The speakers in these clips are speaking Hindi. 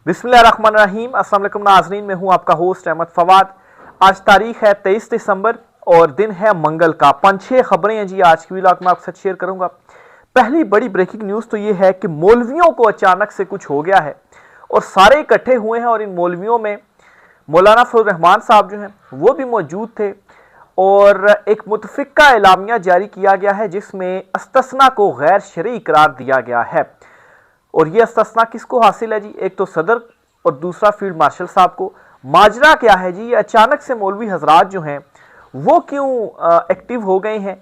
बिस्मिल्लाहिर्रहमानिर्रहीम। अस्सलाम वालेकुम नाज़रीन, मैं हूं आपका होस्ट अहमद फवाद। आज तारीख है 23 दिसंबर और दिन है मंगल का। 5-6 खबरें हैं जी आज की व्लॉग में आपके साथ शेयर करूंगा। पहली बड़ी ब्रेकिंग न्यूज़ तो ये है कि मौलवियों को अचानक से कुछ हो गया है और सारे इकट्ठे हुए हैं और इन मौलवियों में मौलाना फजल रहमान साहब जो हैं वो भी मौजूद थे और एक मुतफिका एलामिया जारी किया गया है जिसमें अस्तस्ना को गैर शरई करार दिया गया है। और ये इस्तिस्ना किसको हासिल है जी? एक तो सदर और दूसरा फील्ड मार्शल साहब को। माजरा क्या है जी? ये अचानक से मौलवी हजरात जो हैं वो क्यों एक्टिव हो गए हैं,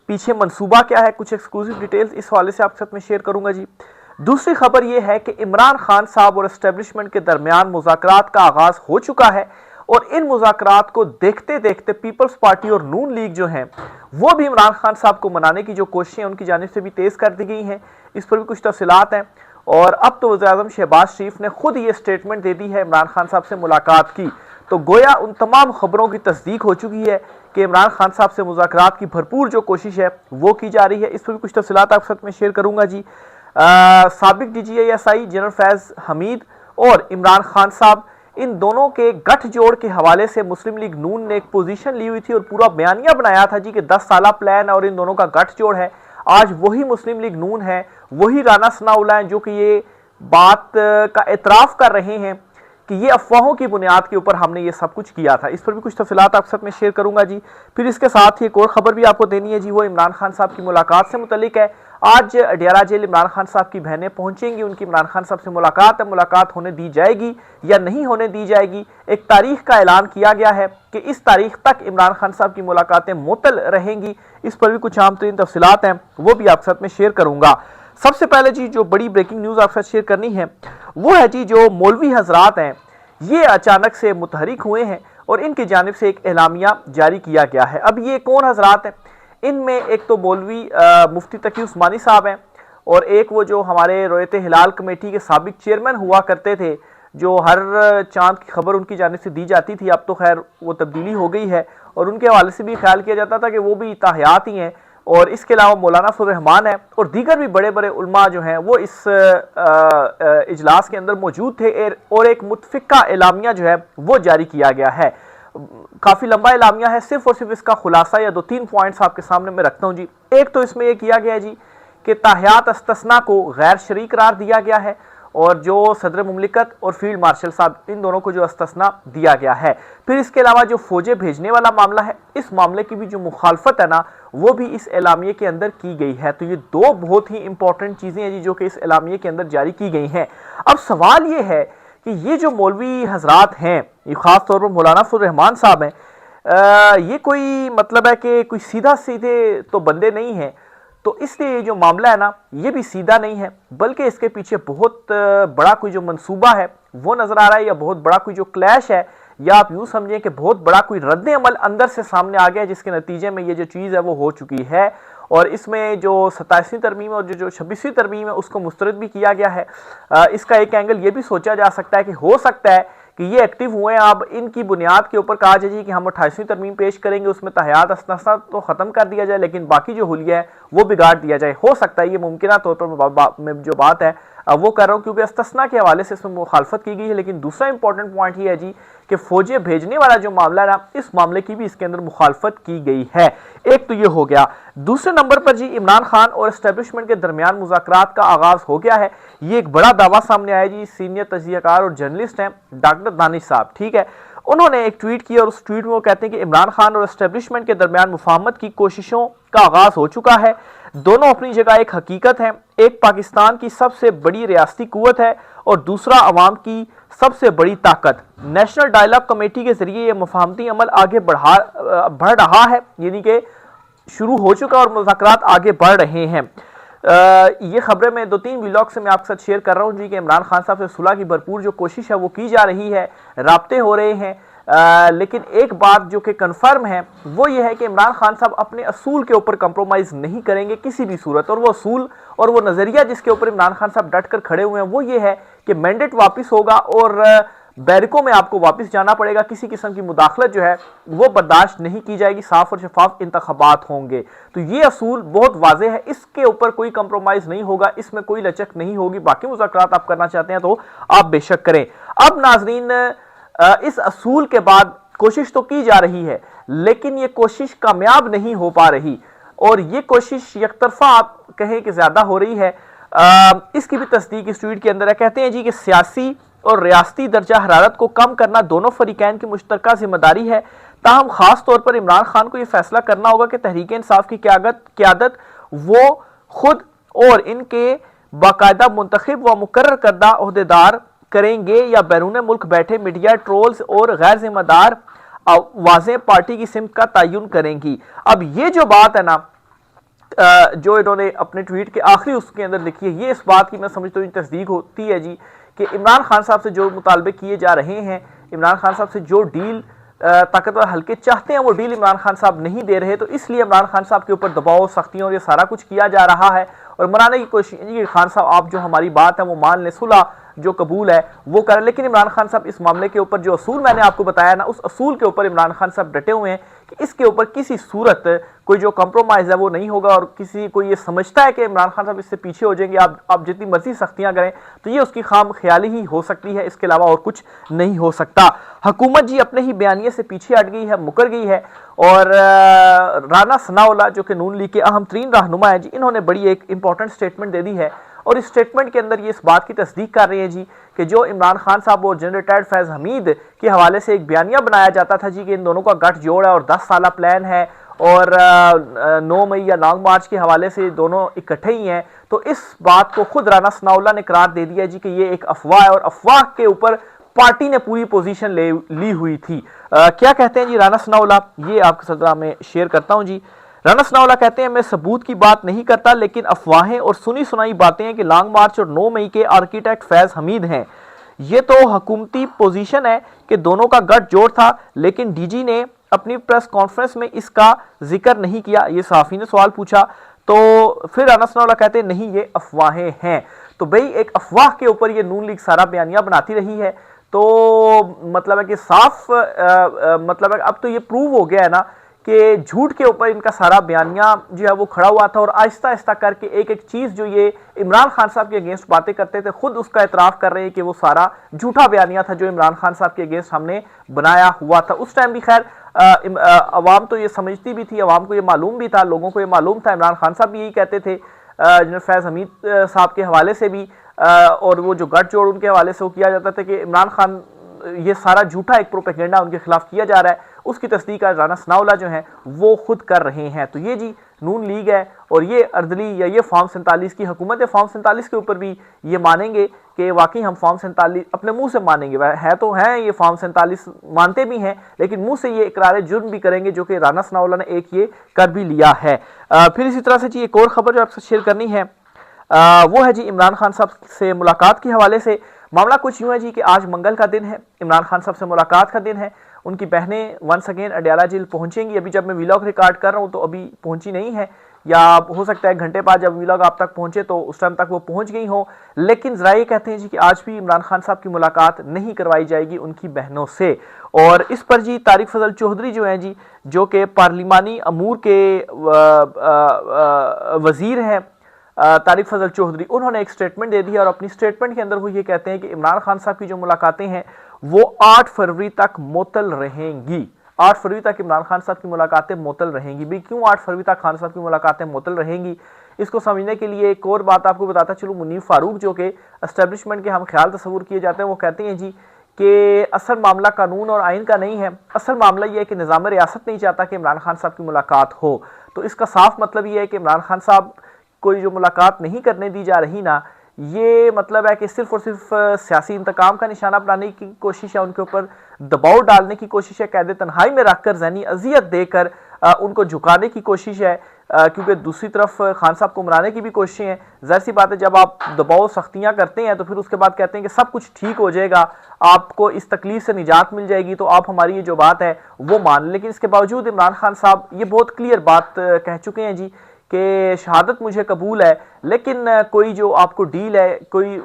पीछे मंसूबा क्या है, कुछ एक्सक्लूसिव डिटेल्स इस हवाले से आपके साथ में शेयर करूंगा जी। दूसरी खबर ये है कि इमरान खान साहब और एस्टेब्लिशमेंट के दरमियान मुज़ाकरात का आगाज हो चुका है और इन मुज़ाकरात को देखते देखते पीपल्स पार्टी और नून लीग जो हैं वो भी इमरान खान साहब को मनाने की जो कोशिशें उनकी जानिब से भी तेज कर दी गई हैं। इस पर भी कुछ तफसीलात हैं और अब तो वज़ीर-ए-आज़म शहबाज शरीफ ने खुद ये स्टेटमेंट दे दी है इमरान खान साहब से मुलाकात की, तो गोया उन तमाम खबरों की तस्दीक हो चुकी है कि इमरान खान साहब से मुज़ाकरात की भरपूर जो कोशिश है वो की जा रही है। इस पर भी कुछ तफसीलात आपके साथ में शेयर करूंगा जी। साबिक DGISI जनरल फैज़ हमीद और इमरान खान साहब, इन दोनों के गठजोड़ के हवाले से मुस्लिम लीग नून ने एक पोजीशन ली हुई थी और पूरा बयानिया बनाया था जी कि 10 साला प्लान है और इन दोनों का गठजोड़ है। आज वही मुस्लिम लीग नून है, वही राना सनाउल्लाह हैं जो कि ये बात का एतराफ़ कर रहे हैं कि ये अफवाहों की बुनियाद के ऊपर हमने ये सब कुछ किया था। इस पर भी कुछ तफसीलात आपके साथ में शेयर करूंगा जी। फिर इसके साथ ही एक और खबर भी आपको देनी है जी, वो इमरान खान साहब की मुलाकात से मुतल्लिक है। आज अडियाला जेल इमरान खान साहब की बहनें पहुंचेंगी, उनकी इमरान खान साहब से मुलाकात है, मुलाकात होने दी जाएगी या नहीं होने दी जाएगी। एक तारीख का ऐलान किया गया है कि इस तारीख तक इमरान खान साहब की मुलाकातें मुअत्तल रहेंगी। इस पर भी कुछ आम तरीन तफसीलात हैं वो भी आपके साथ में शेयर करूंगा। सबसे पहले जी जो बड़ी ब्रेकिंग न्यूज़ आपके साथ शेयर करनी है वो है जी जो मौलवी हजरात हैं ये अचानक से मुतहरिक हुए हैं और इनकी जानिब से एक एलामिया जारी किया गया है। अब ये कौन हजरात हैं? इनमें एक तो मौलवी मुफ्ती तकी उस्मानी साहब हैं और एक वो जो हमारे रोयत हिलाल कमेटी के साबिक चेयरमैन हुआ करते थे, जो हर चांद की खबर उनकी जानिब से दी जाती थी। अब तो खैर वो तब्दीली हो गई है और उनके हवाले से भी ख्याल किया जाता था कि वो भी ताहयात ही हैं। और इसके अलावा मौलाना फजल रहमान है और दीगर भी बड़े बड़े उलमा जो हैं वो इस इजलास के अंदर मौजूद थे और एक मुतफिका एलामिया जो है वो जारी किया गया है। काफ़ी लंबा एलामिया है, सिर्फ और सिर्फ इसका खुलासा या 2-3 पॉइंट्स आपके सामने मैं रखता हूँ जी। एक तो इसमें यह किया गया जी कि ताहयात अस्तस्ना को गैर शरई करार दिया गया है और जो सदर मुमलिकत और फील्ड मार्शल साहब, इन दोनों को जो अस्तस्ना दिया गया है। फिर इसके अलावा जो फौजें भेजने वाला मामला है, इस मामले की भी जो मुखालफत है ना वो भी इस एलामिये के अंदर की गई है। तो ये दो बहुत ही इंपॉर्टेंट चीज़ें हैं जी जो कि इस एलामिये के अंदर जारी की गई हैं। अब सवाल ये है कि ये जो मौलवी हजरात हैं, ये ख़ास तौर पर मौलाना फजल रहमान साहब हैं, ये कोई मतलब है कि कोई सीधा सीधे तो बंदे नहीं हैं, तो इसलिए ये जो मामला है ना ये भी सीधा नहीं है, बल्कि इसके पीछे बहुत बड़ा कोई जो मंसूबा है वो नज़र आ रहा है, या बहुत बड़ा कोई जो क्लैश है, या आप यूँ समझें कि बहुत बड़ा कोई रद्द अमल अंदर से सामने आ गया है जिसके नतीजे में ये जो चीज़ है वो हो चुकी है। और इसमें जो 27वीं तरमीम और जो 26वीं तरमीम है उसको मुस्तरद भी किया गया है। इसका एक एंगल ये भी सोचा जा सकता है कि हो सकता है कि ये एक्टिव हुए हैं, अब इनकी बुनियाद के ऊपर कहा जाए कि हम 28वीं तरमीम पेश करेंगे, उसमें तहयात अस्तस्ना तो ख़त्म कर दिया जाए लेकिन बाकी जो हुलिया है वो बिगाड़ दिया जाए। हो सकता है ये मुमकिन तौर पर मैं जो बात है वो कर रहा हूँ क्योंकि अस्तस्ना के हवाले से इसमें मुखालफत की गई है। लेकिन दूसरा इंपॉर्टेंट पॉइंट ये है जी कि फौजें भेजने वाला जो मामला है ना, इस मामले की भी इसके अंदर मुखालफत की गई है। एक तो ये हो गया। दूसरे नंबर पर जी इमरान खान और एस्टेब्लिशमेंट के दरमियान मुज़ाकरात का आगाज हो गया है। ये एक बड़ा दावा सामने आया जी। सीनियर तजज़ियाकार और जर्नलिस्ट हैं डॉक्टर दानिश साहब, ठीक है, उन्होंने एक ट्वीट किया और उस ट्वीट में वो कहते हैं कि इमरान खान और एस्टेब्लिशमेंट के दरमियान मुफाहमत की कोशिशों का आगाज हो चुका है। दोनों अपनी जगह एक हकीकत है, एक पाकिस्तान की सबसे बड़ी रियासती कुव्वत है और दूसरा अवाम की सबसे बड़ी ताकत। नेशनल डायलॉग कमेटी के जरिए यह मुफाहमती अमल आगे बढ़ रहा है, यानी कि शुरू हो चुका और मुज़ाकरात आगे बढ़ रहे हैं। ये खबरें मैं 2-3 व्लॉग से मैं आपके साथ शेयर कर रहा हूँ जी कि इमरान खान साहब से सुलह की भरपूर जो कोशिश है वो की जा रही है, राब्ते हो रहे हैं। लेकिन एक बात जो कि कन्फर्म है वो ये है कि इमरान खान साहब अपने असूल के ऊपर कंप्रोमाइज़ नहीं करेंगे किसी भी सूरत। और वो असूल और वो नज़रिया जिसके ऊपर इमरान खान साहब डट कर खड़े हुए हैं वो ये है कि मैंडेट वापस होगा और बैरकों में आपको वापस जाना पड़ेगा, किसी किस्म की मुदाखलत जो है वो बर्दाश्त नहीं की जाएगी, साफ और शफाफ इंतखाबात होंगे। तो ये असूल बहुत वाजे है, इसके ऊपर कोई कंप्रोमाइज नहीं होगा, इसमें कोई लचक नहीं होगी। बाकी मुज़ाकरात आप करना चाहते हैं तो आप बेशक करें। अब नाजरीन, इस असूल के बाद कोशिश तो की जा रही है, लेकिन ये कोशिश कामयाब नहीं हो पा रही, और ये कोशिश एकतरफा आप कहें कि ज्यादा हो रही है। इसकी भी तस्दीक इस ट्वीट के अंदर है। कहते हैं जी कि सियासी और रियासती दर्जा हरारत को कम करना दोनों फरीकैन की मुश्तरका जिम्मेदारी है, ताहम खास तौर पर इमरान खान को यह फैसला करना होगा कि तहरीक इंसाफ की क्यादत वो खुद और इनके बाकायदा मुंतखब व मुकर्रर करदा ओहदेदार करेंगे, या बैरून मुल्क बैठे मीडिया ट्रोल्स और गैर जिम्मेदार आवाजें पार्टी की सिमत का तयन करेंगी। अब ये जो बात है ना, जो इन्होंने अपने ट्वीट के आखिरी उसके अंदर लिखी है, ये इस बात की मैं समझता हूँ तस्दीक होती है जी कि इमरान खान साहब से जो मुतालबे किए जा रहे हैं, इमरान खान साहब से जो डील ताकतवर हल्के चाहते हैं वो डील इमरान खान साहब नहीं दे रहे, तो इसलिए इमरान खान साहब के ऊपर दबाव, सख्तियों और ये सारा कुछ किया जा रहा है और मनाने की कोशिश कि खान साहब आप जो हमारी बात है वो मान लें, सुलह जो कबूल है वो करें। लेकिन इमरान खान साहब इस मामले के ऊपर जो असूल मैंने आपको बताया ना, उस असूल के ऊपर इमरान खान साहब डटे हुए हैं कि इसके ऊपर किसी सूरत कोई जो कॉम्प्रोमाइज है वो नहीं होगा, और किसी को ये समझता है कि इमरान खान साहब इससे पीछे हो जाएंगे, आप जितनी मर्जी सख्तियां करें, तो ये उसकी खाम ख्याली ही हो सकती है, इसके अलावा और कुछ नहीं हो सकता। हुकूमत जी अपने ही बयानिए से पीछे हट गई है, मुकर गई है, और राना सनाउल्लाह जो कि नून लीग के अहम तरीन रहनुमा है जी, इन्होंने बड़ी एक इंपॉर्टेंट स्टेटमेंट दे दी है, और इस स्टेटमेंट के अंदर ये इस बात की तस्दीक कर रहे हैं जी कि जो इमरान खान साहब और जनरल रिटायर्ड फैज़ हमीद के हवाले से एक बयानिया बनाया जाता था जी कि इन दोनों का गठ जोड़ है और 10 साल प्लान है, और 9 मई या लॉन्ग मार्च के हवाले से दोनों इकट्ठे ही हैं, तो इस बात को खुद राना सनाउल्लाह ने करार दे दिया जी कि ये एक अफवाह है, और अफवाह के ऊपर पार्टी ने पूरी पोजीशन ली हुई थी। क्या कहते हैं जी राना सनाउल्लाह, ये आपके सदरा में शेयर करता हूं जी। राना सनाउल्लाह कहते हैं, मैं सबूत की बात नहीं करता, लेकिन अफवाहें और सुनी सुनाई बातें हैं कि लॉन्ग मार्च और 9 मई के आर्किटेक्ट फैज हमीद हैं। ये तो हुकूमती पोजीशन है कि दोनों का गठ जोड़ था, लेकिन डीजी ने अपनी प्रेस कॉन्फ्रेंस में इसका जिक्र नहीं किया। ये सहाफी ने सवाल पूछा, तो फिर राना सनाउल्लाह कहते हैं नहीं, ये अफवाहें हैं। तो भाई एक अफवाह के ऊपर ये नून लीग सारा बयानिया बनाती रही है, तो मतलब है कि साफ मतलब है अब तो ये प्रूव हो गया है ना कि झूठ के ऊपर इनका सारा बयानिया जो है वो खड़ा हुआ था, और आहिस्ता आहिस्ता करके एक एक चीज जो ये इमरान खान साहब के अगेंस्ट बातें करते थे, खुद उसका एतराफ कर रहे हैं कि वो सारा झूठा बयानिया था जो इमरान खान साहब के अगेंस्ट हमने बनाया हुआ था। उस टाइम भी खैर अवाम तो ये समझती भी थी, अवाम को ये मालूम भी था, लोगों को ये मालूम था, इमरान खान साहब भी यही कहते थे जनरल फैज हमीद साहब के हवाले से भी, और वो जो गठ जोड़ उनके हवाले से वो किया जाता था कि इमरान खान ये सारा झूठा एक प्रोपेगेंडा उनके खिलाफ किया जा रहा है, उसकी तस्दीक आज राना सनाउल्लाह जो है वो खुद कर रहे हैं। तो ये जी नून लीग है, और ये अर्दली या ये फॉर्म 47 की हुकूमत है। फॉर्म 47 के ऊपर भी ये मानेंगे कि वाकई हम फॉर्म 47 अपने मुंह से मानेंगे, है तो हैं ये फॉर्म 47 मानते भी हैं, लेकिन मुंह से ये इकरार जुर्म भी करेंगे, जो कि राना सनाउल्लाह ने एक ये कर भी लिया है। फिर इसी तरह से जी एक और खबर जो आपसे शेयर करनी है वो है जी इमरान खान साहब से मुलाकात के हवाले से। मामला कुछ यूं है जी कि आज मंगल का दिन है, इमरान खान साहब से मुलाकात का दिन है। उनकी बहनें वंस अगेन अडयाला जेल पहुंचेंगी। अभी जब मैं व्लॉग रिकॉर्ड कर रहा हूं तो अभी पहुंची नहीं है, या हो सकता है घंटे बाद जब व्लॉग आप तक पहुंचे तो उस टाइम तक वो पहुंच गई हो, लेकिन जरा ये कहते हैं जी कि आज भी इमरान खान साहब की मुलाकात नहीं करवाई जाएगी उनकी बहनों से। और इस पर जी तारिक फजल चौधरी जो हैं जी, जो कि पार्लिमानी अमूर के वजीर हैं, तारिक फजल चौधरी, उन्होंने एक स्टेटमेंट दे दी, और अपनी स्टेटमेंट के अंदर वो ये कहते हैं कि इमरान खान साहब की जो मुलाकातें हैं वो 8 फरवरी तक मुअत्तल रहेंगी। 8 फरवरी तक इमरान खान साहब की मुलाकातें मुअत्तल रहेंगी। भी क्यों 8 फरवरी तक खान साहब की मुलाकातें मुअत्तल रहेंगी, इसको समझने के लिए एक और बात आपको बताता चलूँ। मुनीफ फारूक जो कि एस्टेब्लिशमेंट के हम ख्याल तस्वुर किए जाते हैं, वो कहते हैं जी कि असल मामला कानून और आइन का नहीं है, असल मामला यह है कि निज़ाम रियासत नहीं चाहता कि इमरान खान साहब की मुलाकात हो। तो इसका साफ मतलब यह है कि इमरान खान साहब कोई जो मुलाकात नहीं करने दी जा रही ना, ये मतलब है कि सिर्फ और सिर्फ सियासी इंतकाम का निशाना बनाने की कोशिश है, उनके ऊपर दबाव डालने की कोशिश है, कैद तन्हाई में रखकर ज़हनी अजियत देकर उनको झुकाने की कोशिश है, क्योंकि दूसरी तरफ खान साहब को मनाने की भी कोशिशें हैं। ज़ाहिर सी बात है जब आप दबाव सख्तियां करते हैं तो फिर उसके बाद कहते हैं कि सब कुछ ठीक हो जाएगा, आपको इस तकलीफ से निजात मिल जाएगी, तो आप हमारी ये जो बात है वो मान लें। लेकिन इसके बावजूद इमरान खान साहब ये बहुत क्लियर बात कह चुके हैं जी कि शहादत मुझे कबूल है, लेकिन कोई जो आपको डील है, कोई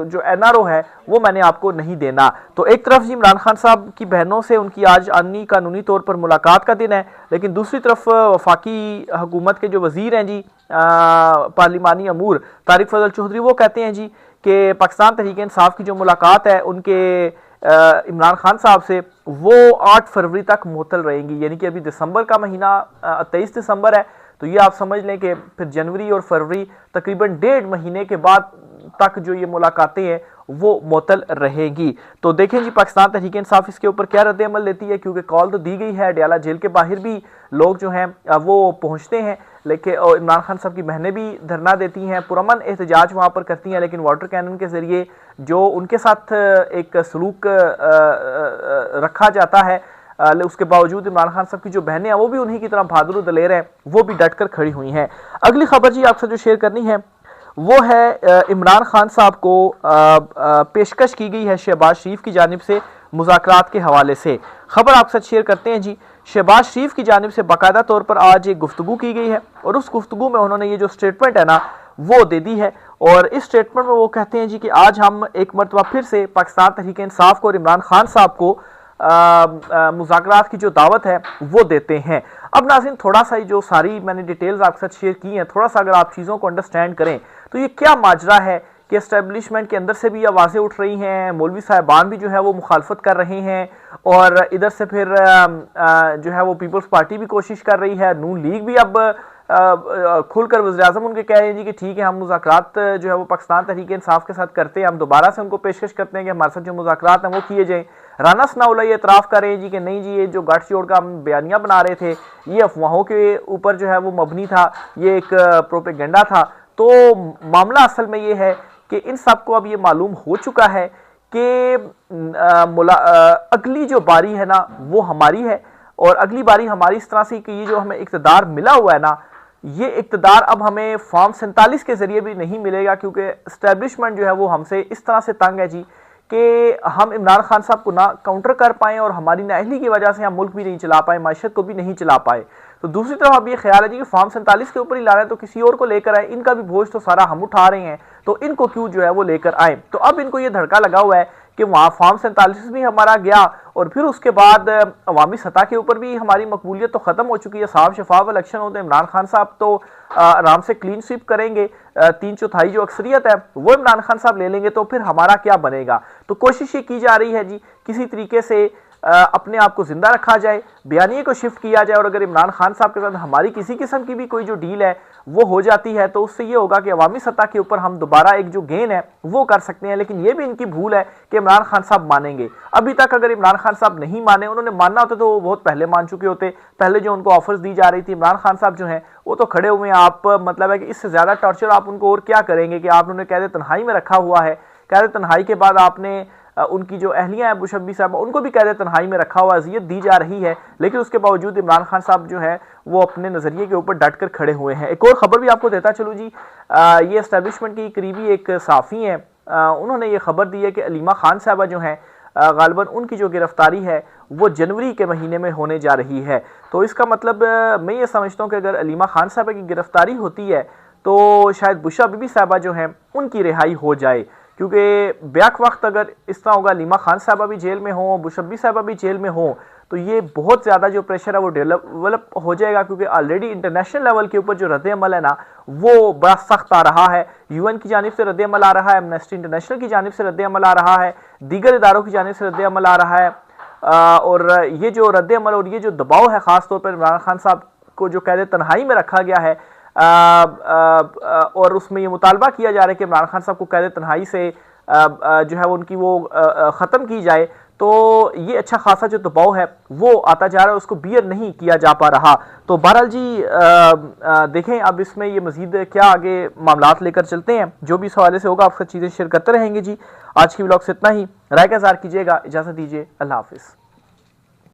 जो एनआरओ है वो मैंने आपको नहीं देना। तो एक तरफ जी इमरान खान साहब की बहनों से उनकी आज आनी कानूनी तौर पर मुलाकात का दिन है, लेकिन दूसरी तरफ वफाकी हुकूमत के जो वजीर हैं जी पार्लिमानी अमूर तारिक फजल चौधरी, वो कहते हैं जी कि पाकिस्तान तहरीक इंसाफ की जो मुलाकात है उनके इमरान खान साहब से वो 8 फरवरी तक मुअत्तल रहेंगी। यानी कि अभी दिसंबर का महीना 23 दिसंबर है, तो ये आप समझ लें कि फिर जनवरी और फरवरी तकरीबन 1.5 महीने के बाद तक जो ये मुलाकातें हैं वो मुअत्तल रहेगी। तो देखें जी पाकिस्तान तहरीक इंसाफ इसके ऊपर क्या रद्द अमल लेती है, क्योंकि कॉल तो दी गई है, अडयाला जेल के बाहर भी लोग जो हैं वो पहुंचते हैं, लेकिन इमरान खान साहब की बहनें भी धरना देती हैं, पुरअमन एहतजाज वहाँ पर करती हैं, लेकिन वाटर कैनन के ज़रिए जो उनके साथ एक सलूक रखा जाता है, उसके बावजूद इमरान खान साहब की जो बहनें हैं वो भी उन्हीं की तरह बहादुर दलेर हैं, वो भी डट कर खड़ी हुई हैं। अगली खबर जी आपसे जो शेयर करनी है वो है इमरान खान साहब को पेशकश की गई है शहबाज शरीफ की जानिब से मुज़ाकरात के हवाले से। खबर आपके साथ शेयर करते हैं जी। शहबाज शरीफ की जानिब से बाकायदा तौर पर आज एक गुफ्तगू की गई है और उस गुफ्तगू में उन्होंने ये जो स्टेटमेंट है ना वो दे दी है, और इस स्टेटमेंट में वो कहते हैं जी कि आज हम एक मरतबा फिर से पाकिस्तान तहरीक इंसाफ को और इमरान खान साहब को मुज़ाकरात की जो दावत है वो देते हैं। अब नाज़रीन थोड़ा सा जो सारी मैंने डिटेल्स आपके साथ शेयर की हैं, थोड़ा सा अगर आप चीज़ों को अंडरस्टैंड करें तो ये क्या माजरा है कि एस्टेब्लिशमेंट के अंदर से भी आवाज़ें उठ रही हैं, मौलवी साहिबान भी जो है वो मुखालफत कर रहे हैं, और इधर से फिर जो है वो पीपल्स पार्टी भी कोशिश कर रही है, नून लीग भी अब खुलकर वज़ीर-ए-आज़म उनके कह रहे हैं जी कि ठीक है हम मुज़ाकरात जो है वो पाकिस्तान तहरीक इंसाफ के साथ करते हैं, हम दोबारा से उनको पेशकश करते हैं कि हमारे साथ जो मुज़ाकरात हैं वो किए जाएँ। राना सनाउल्लाह ये एतराफ़ कर रहे हैं जी कि नहीं जी ये जो गठ जोड़ का हम बयानिया बना रहे थे ये अफवाहों के ऊपर जो है वो मबनी था, ये एक प्रोपेगेंडा था। तो मामला असल में ये है कि इन सब को अब ये मालूम हो चुका है कि अगली जो बारी है ना वो हमारी है, और अगली बारी हमारी इस तरह से कि ये जो हमें इक़्तिदार मिला हुआ है ना, ये इक़्तिदार अब हमें फॉर्म 47 के ज़रिए भी नहीं मिलेगा, क्योंकि एस्टेब्लिशमेंट जो है वो हमसे इस तरह से तंग है जी कि हम इमरान खान साहब को ना काउंटर कर पाएँ और हमारी नाअहली की वजह से हम मुल्क भी नहीं चला पाए, माशत को भी नहीं चला पाए। तो दूसरी तरफ अब ये ख्याल है जी कि फॉर्म 47 के ऊपर ही ला रहे हैं तो किसी और को लेकर आए, इनका भी बोझ तो सारा हम उठा रहे हैं, तो इनको क्यों जो है वो लेकर आए। तो अब इनको ये धड़का लगा हुआ है कि वहाँ फॉर्म 47 भी हमारा गया और फिर उसके बाद अवामी सतह के ऊपर भी हमारी मकबूलियत तो ख़त्म हो चुकी है। साफ शफाफ इलेक्शन होते इमरान खान साहब तो आराम से क्लीन स्वीप करेंगे, 3/4 जो अक्सरियत है वो इमरान खान साहब ले लेंगे, तो फिर हमारा क्या बनेगा। तो कोशिश ये की जा रही है जी किसी तरीके से अपने आप को जिंदा रखा जाए, बयानिए को शिफ्ट किया जाए, और अगर इमरान खान साहब के साथ हमारी किसी किस्म की भी कोई जो डील है वो हो जाती है तो उससे ये होगा कि अवामी सतह के ऊपर हम दोबारा एक जो गेन है वो कर सकते हैं। लेकिन ये भी इनकी भूल है कि इमरान खान साहब मानेंगे। अभी तक अगर इमरान खान साहब नहीं माने, उन्होंने मानना होता तो वो बहुत पहले मान चुके होते। पहले जो उनको ऑफर्स दी जा रही थी, इमरान खान साहब जो हैं वो तो खड़े हुए हैं। आप मतलब है कि इससे ज़्यादा टॉर्चर आप उनको और क्या करेंगे कि आप उन्हें कैद तन्हाई में रखा हुआ है, कैद तन्हाई के बाद आपने उनकी जो अहलियाँ हैं बुशब्बी साहब उनको भी कैद तन्हाई में रखा हुआ, अजियत दी जा रही है, लेकिन उसके बावजूद इमरान खान साहब जो है वो अपने नज़रिए के ऊपर डट कर खड़े हुए हैं। एक और ख़बर भी आपको देता चलूँ जी, ये एस्टेब्लिशमेंट की करीबी एक सहाफ़ी हैं, उन्होंने ये खबर दी है कि अलीमा खान साहबा जो हैं गालिबन उनकी जो गिरफ्तारी है वो जनवरी के महीने में होने जा रही है। तो इसका मतलब मैं ये समझता हूँ कि अगर अलीमा खान साहबा की गिरफ्तारी होती है तो शायद बुशरा बीबी साहबा जो हैं उनकी रिहाई हो जाए, क्योंकि बैक वक्त अगर इस तरह होगा अलीमा खान साहबा भी जेल में हो, बुशब्बी साहबा भी जेल में हो, तो ये बहुत ज़्यादा जो प्रेशर है वो डेवलप हो जाएगा, क्योंकि ऑलरेडी इंटरनेशनल लेवल के ऊपर जो रद्द अमल है ना वो बड़ा सख्त आ रहा है। यूएन की जानिब से रद्द अमल आ रहा है, एमनेस्टी इंटरनेशनल की जानिब से रद्द अमल आ रहा है, दीगर इदारों की जानिब से रद्द अमल आ रहा है, और ये जो रद्द अमल और ये जो दबाव है ख़ास तौर पर इमरान खान साहब को जो कैद तन्हाई में रखा गया है, और उसमें ये मुतालबा किया जा रहा है कि इमरान खान साहब को कैद तन्हाई से जो है उनकी वो ख़त्म की जाए, तो ये अच्छा खासा जो दबाव है वो आता जा रहा है, उसको बियर नहीं किया जा पा रहा। तो बहरहाल जी देखें अब इसमें ये मजीद क्या आगे मामलात लेकर चलते हैं, जो भी इस हवाले से होगा आपसे चीज़ें शेयर करते रहेंगे जी। आज की व्लॉग से इतना ही, राय का इज़हार कीजिएगा, इजाज़त दीजिए, अल्लाह हाफिज़।